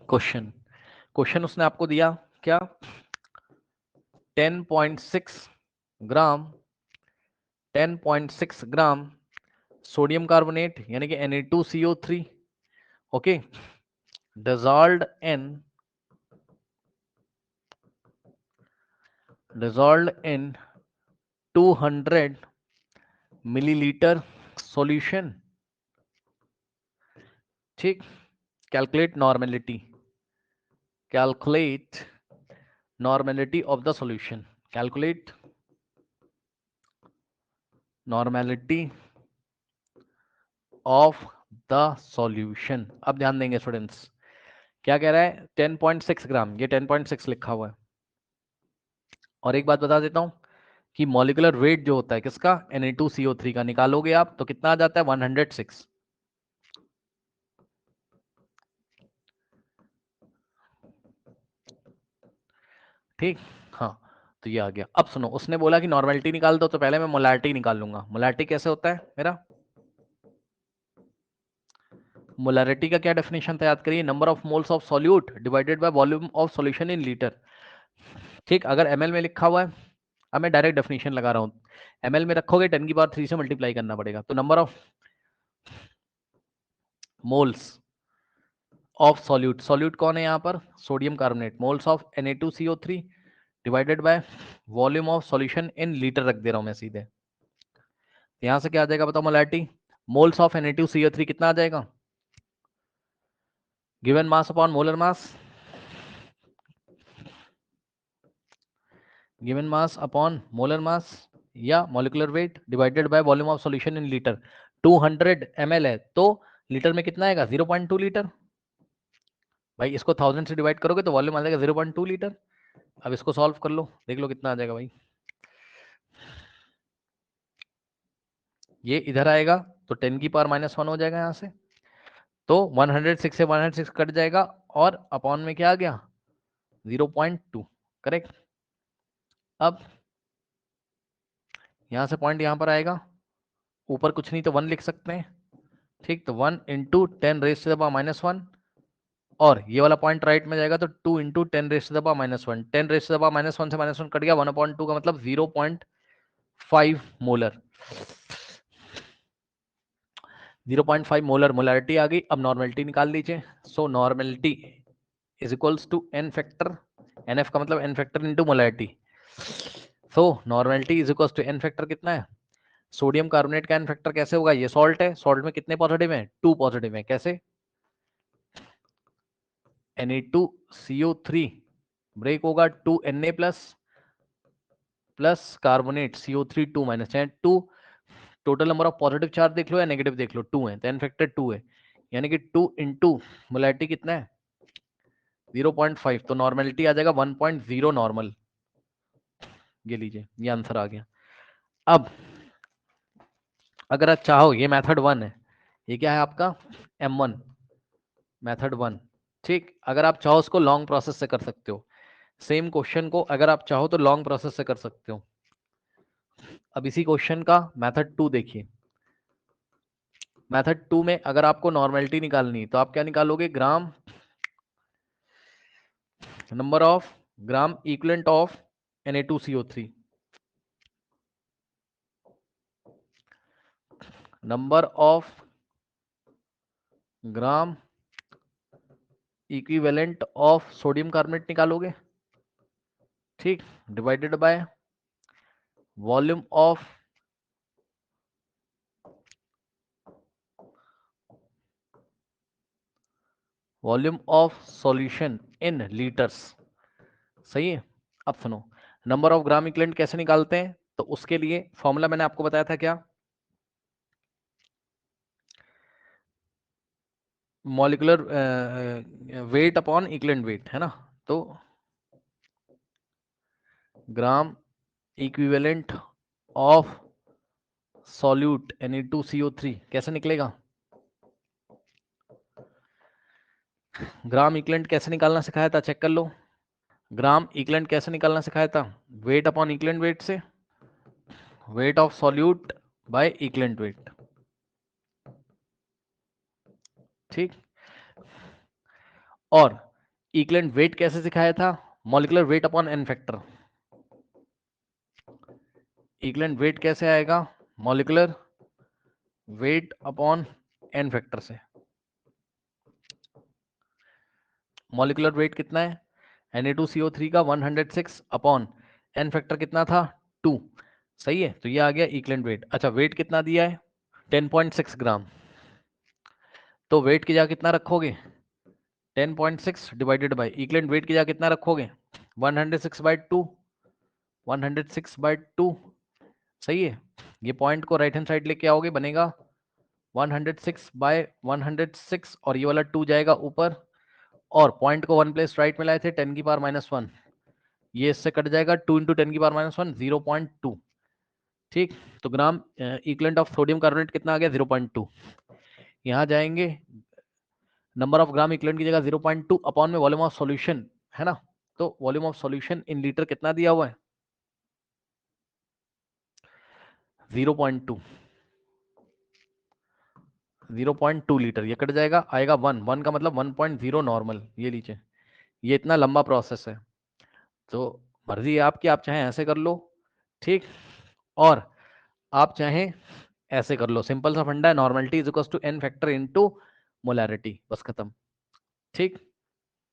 Question question उसने आपको दिया क्या 10.6 ग्राम 10.6 ग्राम सोडियम कार्बोनेट यानी कि Na2CO3 okay dissolved in 200 millilitre solution. ठीक, calculate normality of the solution. Calculate normality of the solution. अब ध्यान देंगे स्टूडेंट्स, क्या कह रहा है 10.6 ग्राम, ये 10.6 लिखा हुआ है। और एक बात बता देता हूं कि मॉलिक्यूलर वेट जो होता है किसका, Na2CO3 का, निकालोगे आप तो कितना आ जाता है 106। ठीक, हाँ तो ये आ गया। अब सुनो, उसने बोला कि नॉर्मेलिटी निकाल दो, तो पहले मैं मोलारिटी निकाल लूंगा। मोलारिटी कैसे होता है मेरा, मोलारिटी का क्या डेफिनेशन था याद करिए, number of moles of solute divided by volume of solution in litre. ठीक, अगर ml में लिखा हुआ है, अब मैं डायरेक्ट डेफिनेशन लगा रहा हूं, ml में रखोगे 10⁻³ से मल्टीप्लाई करना पड़ेगा, तो number of moles of solute, solute कौन है यहाँ पर, sodium carbonate, moles of Na2CO3 divided by volume of solution in litre रख दे रहा हूं मैं सीधे। यहां से क्या आ जाएगा बताओ, मोलैरिटी मोल्स ऑफ Na2CO3 कितना आ जाएगा, given mass upon molar mass, given mass upon molar mass या molecular weight divided by volume of solution in litre. 200 ml है तो लीटर में कितना आएगा 0.2 लीटर। भाई इसको 1000 से डिवाइड करोगे तो वॉल्यूम आ जाएगा 0.2 लीटर। अब इसको सॉल्व कर लो, देख लो कितना आ जाएगा भाई। ये इधर आएगा तो 10⁻⁻1 हो जाएगा यहाँ से, तो 106 से 106 कट जाएगा और अपॉन में क्या आ गया 0.2, करेक्ट। अब यहां से पॉइंट यहां पर आएगा, ऊपर कुछ नहीं तो 1 लिख सकते हैं। ठीक, तो 1 इंटू 10⁻⁻1 और ये वाला पॉइंट राइट में जाएगा तो 2 इंटू 10⁻⁻1, 10⁻⁻1 से -1 कट गया, 1/2 का मतलब 0.5 मोलर, 0.5 मोलर मोलैरिटी आ गई। अब नॉर्मेलिटी निकाल लीजिए। So normality is equals to N factor, N F का मतलब N factor into molarity. So normality is equals to N factor कितना है, सोडियम कार्बोनेट का एन फैक्टर कैसे होगा, ये सॉल्ट है, सॉल्ट में कितने पॉजिटिव हैं 2 पॉजिटिव हैं, कैसे Na2CO3 ब्रेक होगा 2Na plus carbonate CO3 2 minus, चाहे 2 total number of positive charge देख लो या नेगेटिव देख लो, 2 है तो एन फैक्टर 2 है, यानी कि 2 इंटू मोलैरिटी कितना है 0.5, तो नॉर्मेलिटी आ जाएगा 1.0 नॉर्मल। ये लीजिए, ये आंसर आ गया। अब अगर आप चाहो, ये मेथड 1 है, ये क्या है आपका M1 मेथड 1। ठीक, अगर आप चाहो उसको लॉन्ग प्रोसेस से कर सकते हो, सेम क्वेश्चन को अगर आप चाहो तो लॉन्ग प्रोसेस से कर सकते हो। अब इसी क्वेश्चन का मेथड 2 देखिए। मेथड 2 में अगर आपको नॉर्मेलिटी निकालनी तो आप क्या निकालोगे, gram number of gram equivalent of Na2CO3, number of gram equivalent of sodium carbonate निकालोगे। ठीक, divided by volume of solution in litres. सही है। अब सुनो, नंबर ऑफ ग्राम इक्विवेलेंट कैसे निकालते हैं, तो उसके लिए फॉर्मूला मैंने आपको बताया था क्या, molecular weight upon equivalent wait है ना, तो ग्राम इक्विवेलेंट ऑफ सॉल्यूट Na2CO3 कैसे निकलेगा, ग्राम इक्विवेलेंट कैसे निकालना सिखाया था, चेक कर लो। ग्राम इक्विवेलेंट कैसे निकालना सिखाया था, वेट अपॉन इक्विवेलेंट वेट से, weight of solute by equivalent weight. ठीक, और इक्विवेलेंट वेट कैसे सिखाया था? Molecular weight upon n factor. Equivalent weight कैसे आएगा? Molecular weight upon n factor से। मॉलिक्यूलर वेट कितना है? Na2CO3 का 106 अपॉन एन फैक्टर कितना था? 2। सही है, तो ये आ गया इक्विवेलेंट वेट। अच्छा, वेट कितना दिया है? 10.6 ग्राम। तो वेट की जगह कितना रखोगे? 10.6 डिवाइडेड बाई इक्विवेलेंट वेट की जगह कितना रखोगे? 106/2। 106/2। सही है, ये पॉइंट को राइट हैंड साइड लेके आओगे, बनेगा 106/106 और ये वाला 2 जाएगा ऊपर, और पॉइंट को 1 प्लेस राइट में लाए थे 10 की पावर -1, ये इससे कट जाएगा 2 इंटू 10 की पावर -1 0.2। ठीक, तो ग्राम इक्विवेलेंट ऑफ सोडियम कार्बोनेट कितना आ गया? 0.2। यहाँ जाएंगे, नंबर ऑफ ग्राम इक्विवेलेंट की जगह 0.2 अपॉन में वॉल्यूम ऑफ सॉल्यूशन है ना, तो volume of solution in litre कितना दिया हुआ है? 0.2। 0.2 लीटर, ये कट जाएगा, आएगा 1 का मतलब 1.0 नॉर्मल। ये लीजिए, ये इतना लंबा प्रोसेस है, तो मर्जी है आपकी, आप चाहें ऐसे कर लो, ठीक, और आप चाहें ऐसे कर लो। सिंपल सा फंडा है, normality is equal to N factor into molarity, बस खत्म। ठीक।